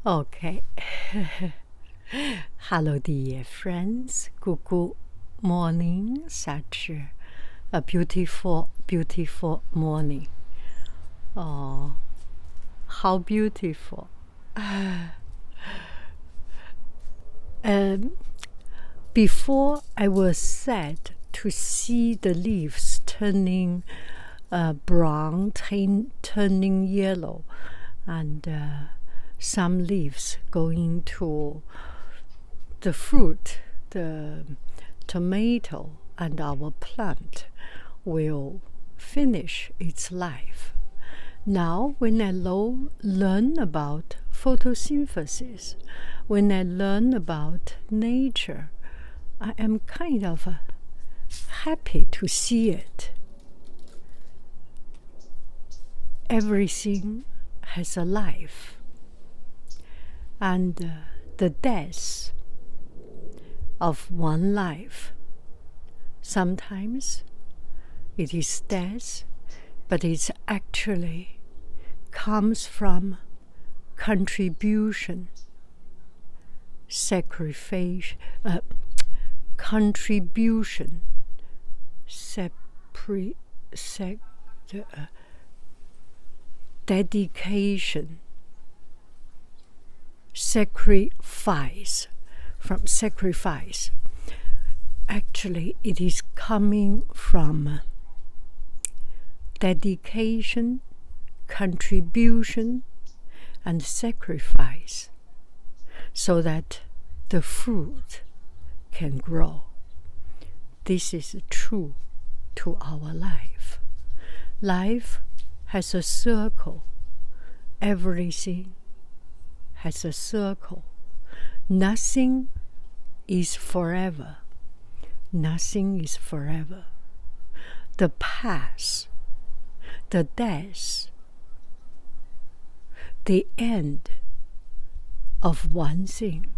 Okay. Hello, dear friends. Good morning. Such a beautiful, beautiful morning. Oh, how beautiful. Before I was sad to see the leaves turning brown, turning yellow, and some leaves going to the fruit, the tomato, and our plant will finish its life. Now, when I learn about photosynthesis, when I learn about nature, I am kind of happy to see it. Everything has a life, and the death of one life, sometimes it is death, but it actually comes from contribution, sacrifice, contribution, dedication, sacrifice, from sacrifice. Actually, it is coming from dedication, contribution, and sacrifice, so that the fruit can grow. This is true to our life. Life has a circle. Everything has a circle. Nothing is forever. Nothing is forever. The past, the death, the end of one thing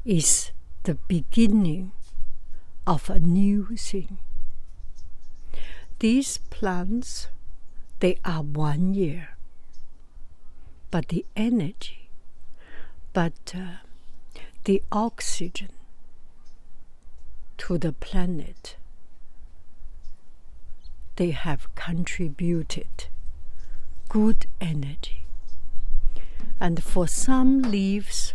is the beginning of a new thing. These plants, they are 1 year, but the energy, the oxygen to the planet, they have contributed good energy. And for some leaves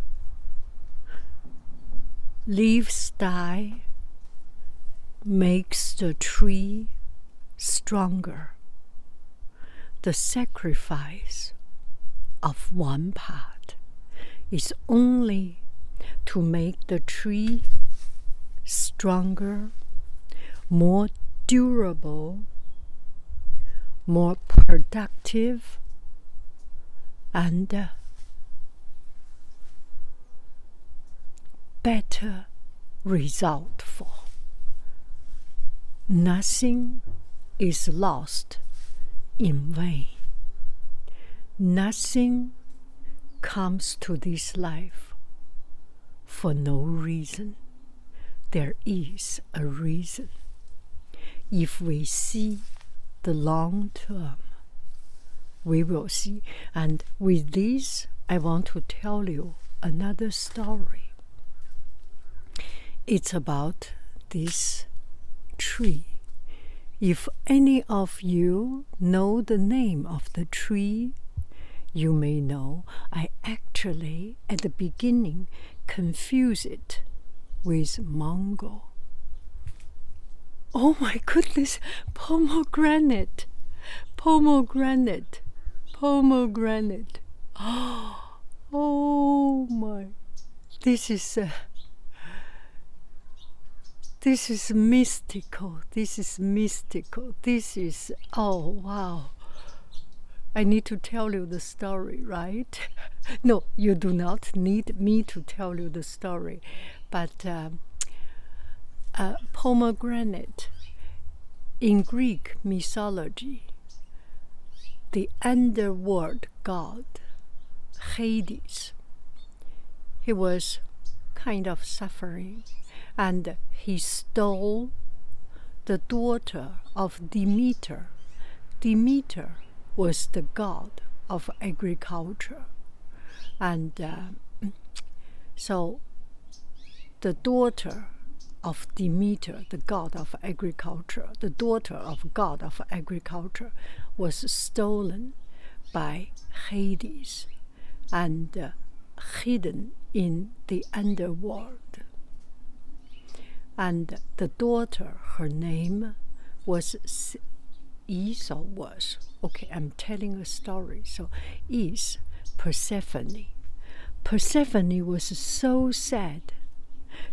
die, makes the tree stronger. The sacrifice of one part is only to make the tree stronger, more durable, more productive, and better result for. Nothing is lost in vain. Nothing comes to this life for no reason. There is a reason. If we see the long term, we will see. And with this, I want to tell you another story. It's about this tree. If any of you know the name of the tree, you may know I actually, at the beginning, confused it with mango. Oh my goodness, pomegranate. Oh my, this is mystical. This is, oh wow. I need to tell you the story, right? No, you do not need me to tell you the story. But pomegranate, in Greek mythology, the underworld god, Hades, he was kind of suffering, and he stole the daughter of Demeter. Demeter was the god of agriculture. And so the daughter of Demeter, the god of agriculture, the daughter of god of agriculture, was stolen by Hades and hidden in the underworld. And the daughter, her name was okay, I'm telling a story. So is Persephone. Persephone was so sad.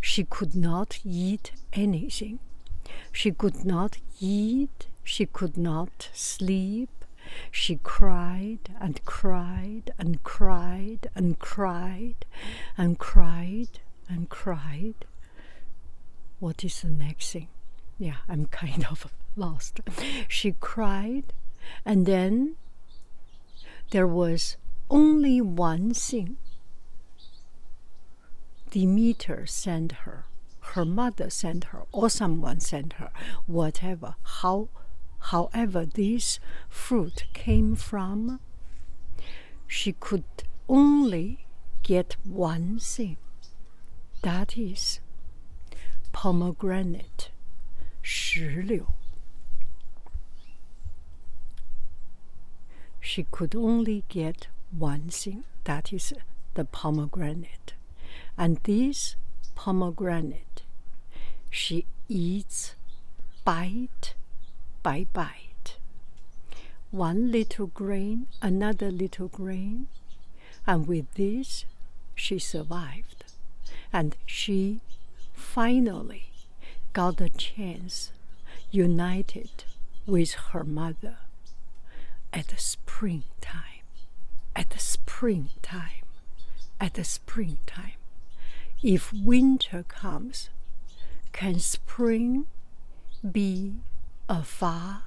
She could not eat anything. She could not eat. She could not sleep. She cried and cried and cried and cried and cried and cried. What is the next thing? Yeah, I'm kind of lost. She cried, and then there was only one thing. Demeter sent her, her mother sent her, or someone sent her, whatever. However this fruit came from, she could only get one thing. That is pomegranate, 石榴. She could only get one thing. That is the pomegranate. And this pomegranate, she eats bite by bite. One little grain, another little grain. And with this, she survived. And she finally got a chance, united with her mother at the springtime, at the springtime, at the springtime. If winter comes, can spring be afar?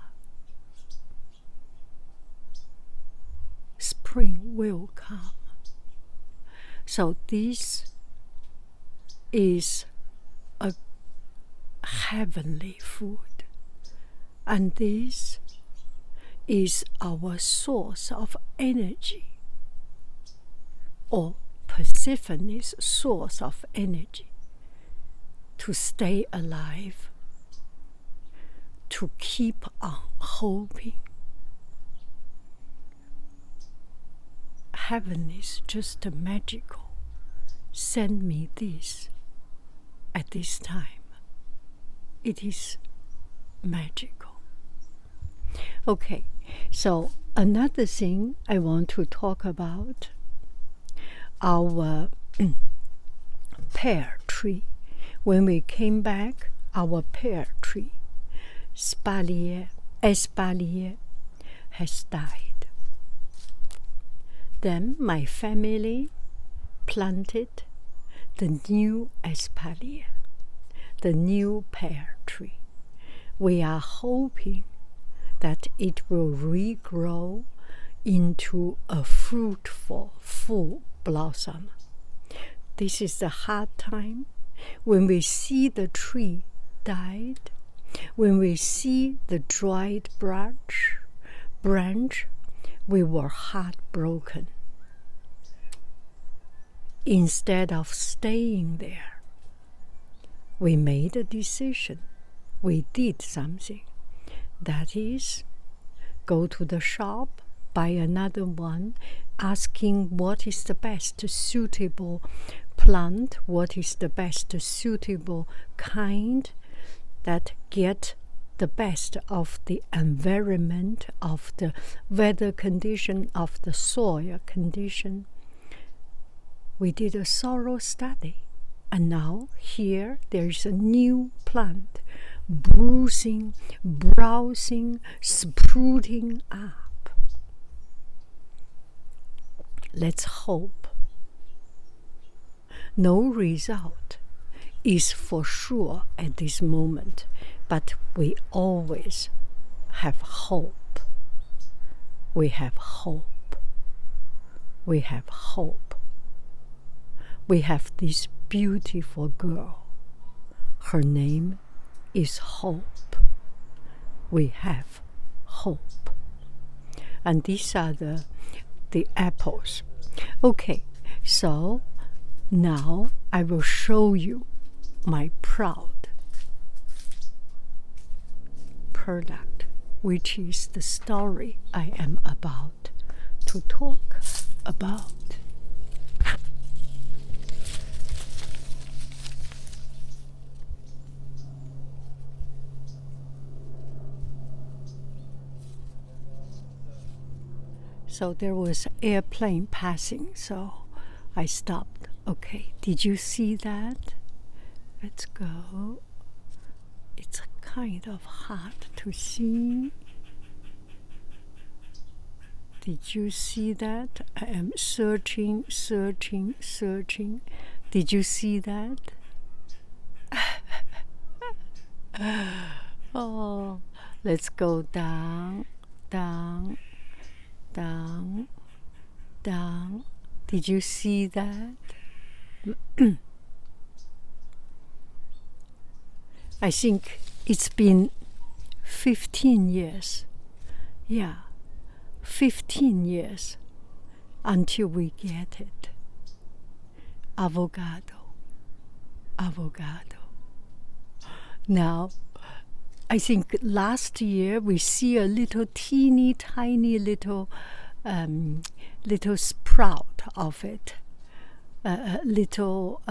Spring will come. So this is a heavenly food, and this is our source of energy, or Persephone's source of energy, to stay alive, to keep on hoping. Heaven is just magical. Send me this at this time. It is magical. Okay, so another thing I want to talk about, our pear tree. When we came back, our pear tree, espalier, has died. Then my family planted the new espalier, the new pear tree. We are hoping that it will regrow into a fruitful, full blossom. This is the hard time when we see the tree died, when we see the dried branch, we were heartbroken. Instead of staying there, we made a decision. We did something. That is, go to the shop, buy another one, asking what is the best suitable plant, what is the best suitable kind that get the best of the environment, of the weather condition, of the soil condition. We did a thorough study, and now here there is a new plant bruising, browsing, sprouting up. Let's hope. No result is for sure at this moment, but we always have hope. We have hope. We have hope. We have this beautiful girl. Her name is Hope. We have hope. And these are the apples. Okay, So now I will show you my proud product, which is the story I am about to talk about. So there was an airplane passing, so I stopped. Okay, did you see that? Let's go. It's kind of hard to see. Did you see that? I am searching. Did you see that? Oh, let's go down. Did you see that? I think it's been 15 years. Yeah, 15 years until we get it. Avocado. Now, I think last year we see a little teeny tiny little sprout of it, little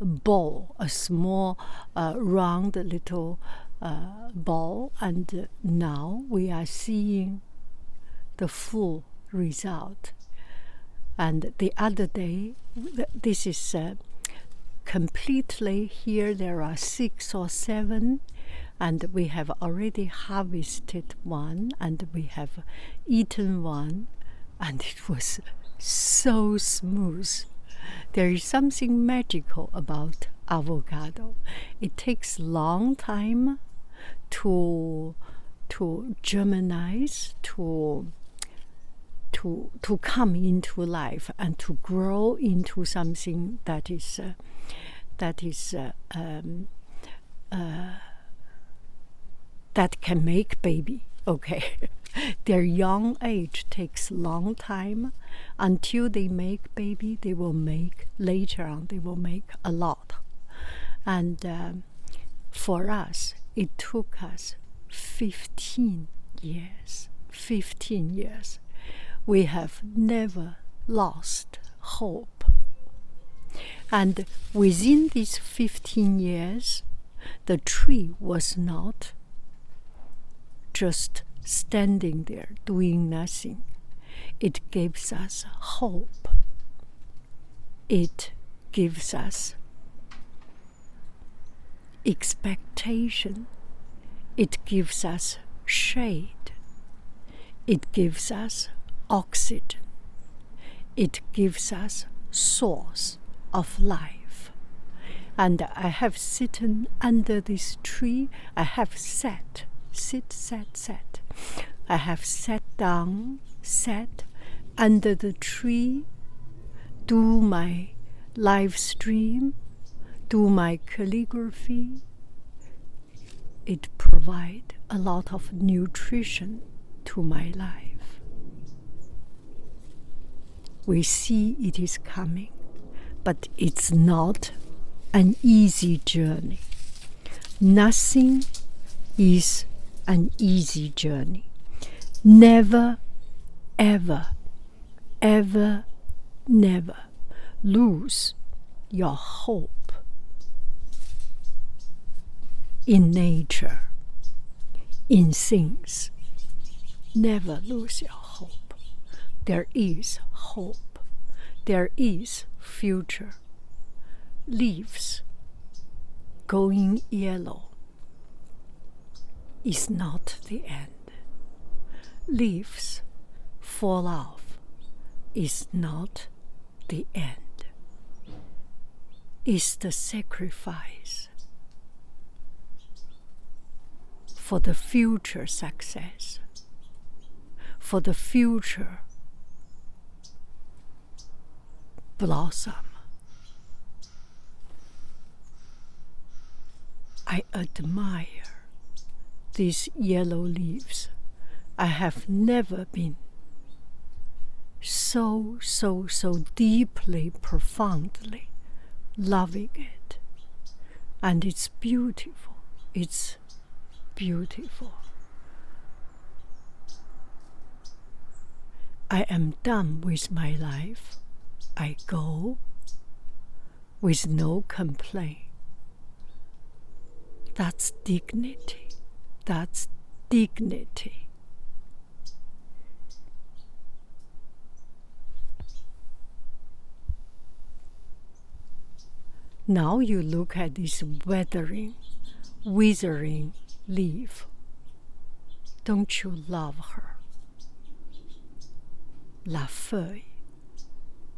ball, a small round little ball, and now we are seeing the full result. And the other day, this is completely here. There are 6 or 7, and we have already harvested one, and we have eaten one, and it was so smooth. There is something magical about avocado. It takes long time to germinate, to come into life and to grow into something that can make baby. Okay. Their young age takes long time. Until they make baby, they will make, later on, they will make a lot. And for us, it took us 15 years. 15 years. We have never lost hope. And within these 15 years, the tree was not just standing there doing nothing. It gives us hope. It gives us expectation. It gives us shade. It gives us oxygen. It gives us source of life. And I have sitten under this tree. I have sat. I have sat down, sat under the tree, do my live stream, do my calligraphy. It provides a lot of nutrition to my life. We see it is coming, but it's not an easy journey. Nothing is an easy journey. Never, ever, never lose your hope in nature, in things. Never lose your hope. There is hope. There is future. Leaves going yellow is not the end. Leaves fall off is not the end. It's the sacrifice for the future success, for the future blossom. I admire these yellow leaves. I have never been so so, so, so deeply, profoundly loving it. And it's beautiful. It's beautiful. I am done with my life. I go with no complaint. That's dignity. That's dignity. Now you look at this withering leaf. Don't you love her? La feuille,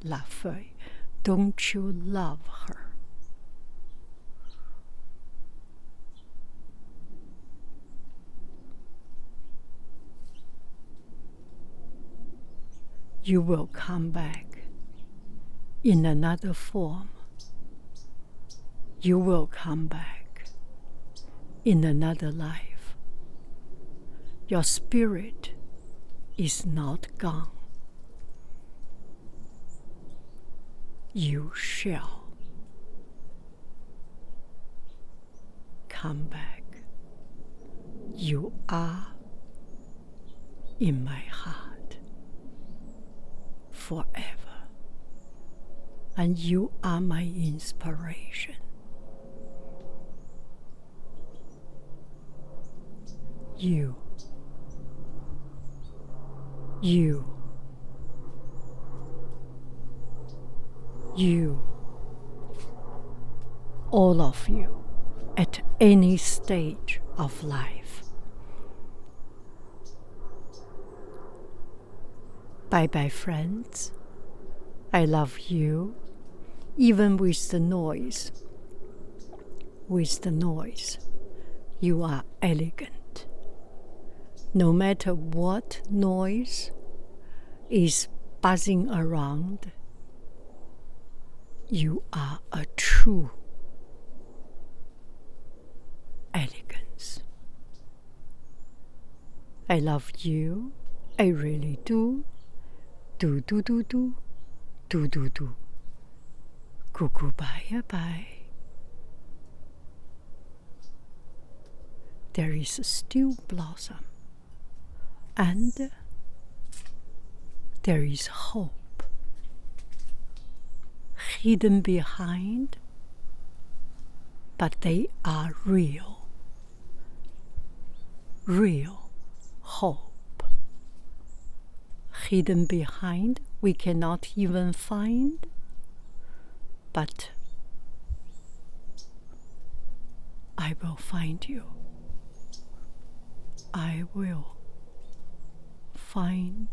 la feuille. Don't you love her? You will come back in another form. You will come back in another life. Your spirit is not gone. You shall come back. You are in my heart forever, and you are my inspiration. You, all of you, at any stage of life. Bye-bye, friends. I love you, even with the noise. With the noise, you are elegant. No matter what noise is buzzing around, you are a true elegance. I love you. I really do. Do. Cuckoo, bye. There is still blossom, and there is hope hidden behind, but they are real hope hidden behind, we cannot even find, but I will find you. I will find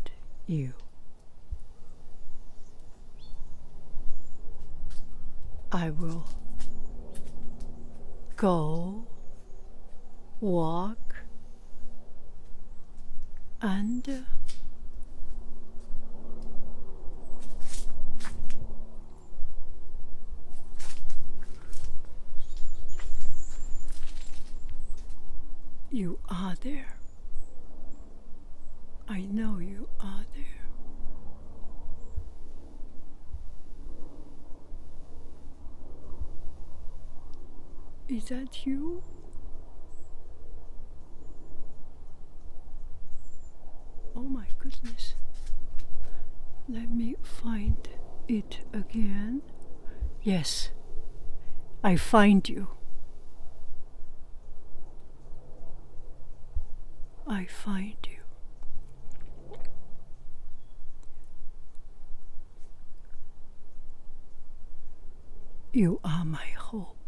you. I will go, walk, and you are there. I know you are there. Is that you? Oh my goodness. Let me find it again. Yes, I find you. I find you. You are my hope.